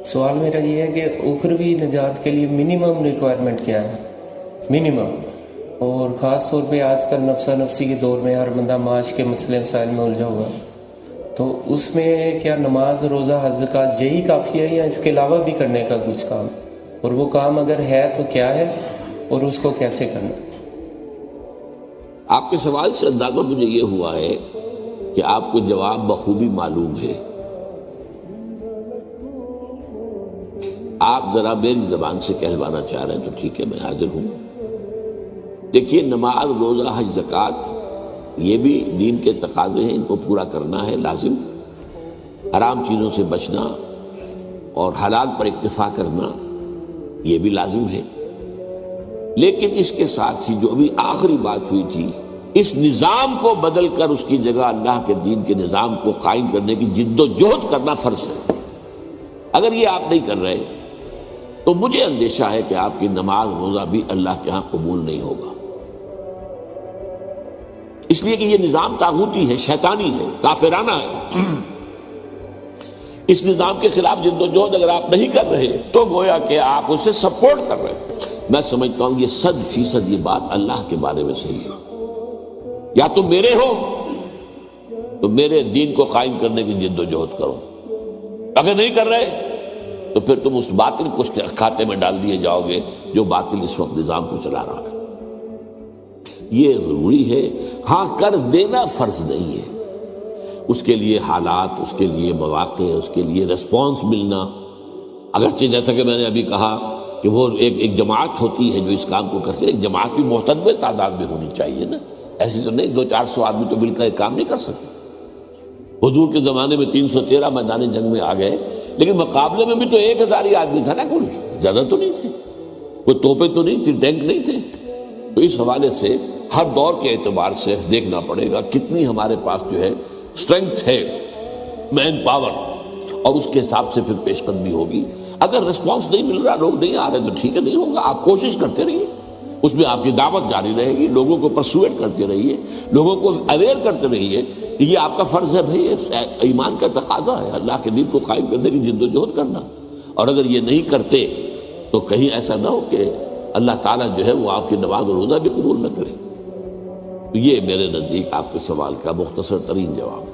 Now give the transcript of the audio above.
سوال میرا یہ ہے کہ اخروی نجات کے لیے منیمم ریکوائرمنٹ کیا ہے؟ منیمم، اور خاص طور پہ آج کل نفسہ نفسی کے دور میں ہر بندہ معاش کے مسئلے مسائل میں الجھا ہوا ہے، تو اس میں کیا نماز، روزہ، حج، زکوٰۃ یہی کافی ہے یا اس کے علاوہ بھی کرنے کا کچھ کام؟ اور وہ کام اگر ہے تو کیا ہے اور اس کو کیسے کرنا؟ آپ کے سوال سے اندازہ مجھے یہ ہوا ہے کہ آپ کو جواب بخوبی معلوم ہے۔ آپ ذرا میری زبان سے کہلوانا چاہ رہے ہیں تو ٹھیک ہے، میں حاضر ہوں۔ دیکھیے، نماز، روزہ، حج، زکوٰۃ یہ بھی دین کے تقاضے ہیں، ان کو پورا کرنا ہے لازم۔ حرام چیزوں سے بچنا اور حلال پر اکتفا کرنا یہ بھی لازم ہے، لیکن اس کے ساتھ ہی جو ابھی آخری بات ہوئی تھی، اس نظام کو بدل کر اس کی جگہ اللہ کے دین کے نظام کو قائم کرنے کی جد و جہد کرنا فرض ہے۔ اگر یہ آپ نہیں کر رہے تو مجھے اندیشہ ہے کہ آپ کی نماز، روزہ بھی اللہ کے ہاں قبول نہیں ہوگا، اس لیے کہ یہ نظام طاغوتی ہے، شیطانی ہے، کافرانہ ہے۔ اس نظام کے خلاف جد و جہد اگر آپ نہیں کر رہے تو گویا کہ آپ اسے سپورٹ کر رہے ہیں۔ میں سمجھتا ہوں یہ 100% یہ بات اللہ کے بارے میں صحیح ہے۔ یا تم میرے ہو تو میرے دین کو قائم کرنے کی جد و جہد کرو، اگر نہیں کر رہے تو پھر تم اس باطل کو اس کے کھاتے میں ڈال دیے جاؤ گے جو باطل اس وقت نظام کو چلا رہا ہے۔ یہ ضروری ہے، ہاں کر دینا فرض نہیں ہے، اس کے لیے حالات، اس کے لیے مواقع، اس کے لیے ریسپانس ملنا۔ اگرچہ جیسا کہ میں نے ابھی کہا کہ وہ ایک جماعت ہوتی ہے جو اس کام کو کرتی ہے، ایک جماعت بھی محتدب تعداد میں ہونی چاہیے نا، ایسی تو نہیں 200-400 آدمی تو مل کر ایک کام نہیں کر سکتے۔ حضور کے زمانے میں 313 میدان جنگ میں آ گئے، لیکن مقابلے میں بھی تو 1000 ہی آدمی تھا نا، کل زیادہ تو نہیں تھے، کوئی توپیں تو نہیں تھی، ٹینک نہیں تھے۔ تو اس حوالے سے ہر دور کے اعتبار سے دیکھنا پڑے گا کتنی ہمارے پاس جو ہے اسٹرینتھ ہے، مین پاور، اور اس کے حساب سے پھر پیش قدمی ہوگی۔ اگر رسپانس نہیں مل رہا، لوگ نہیں آ رہے تو ٹھیک ہے، نہیں ہوگا، آپ کوشش کرتے رہیے، اس میں آپ کی دعوت جاری رہے گی، لوگوں کو پرسویٹ کرتے رہیے، لوگوں کو اویئر کرتے رہیے کہ یہ آپ کا فرض ہے بھائی، ایمان کا تقاضا ہے اللہ کے دین کو قائم کرنے کی جد و جہد کرنا۔ اور اگر یہ نہیں کرتے تو کہیں ایسا نہ ہو کہ اللہ تعالیٰ جو ہے وہ آپ کی نماز اور روزہ بھی قبول نہ کرے۔ یہ میرے نزدیک آپ کے سوال کا مختصر ترین جواب ہے۔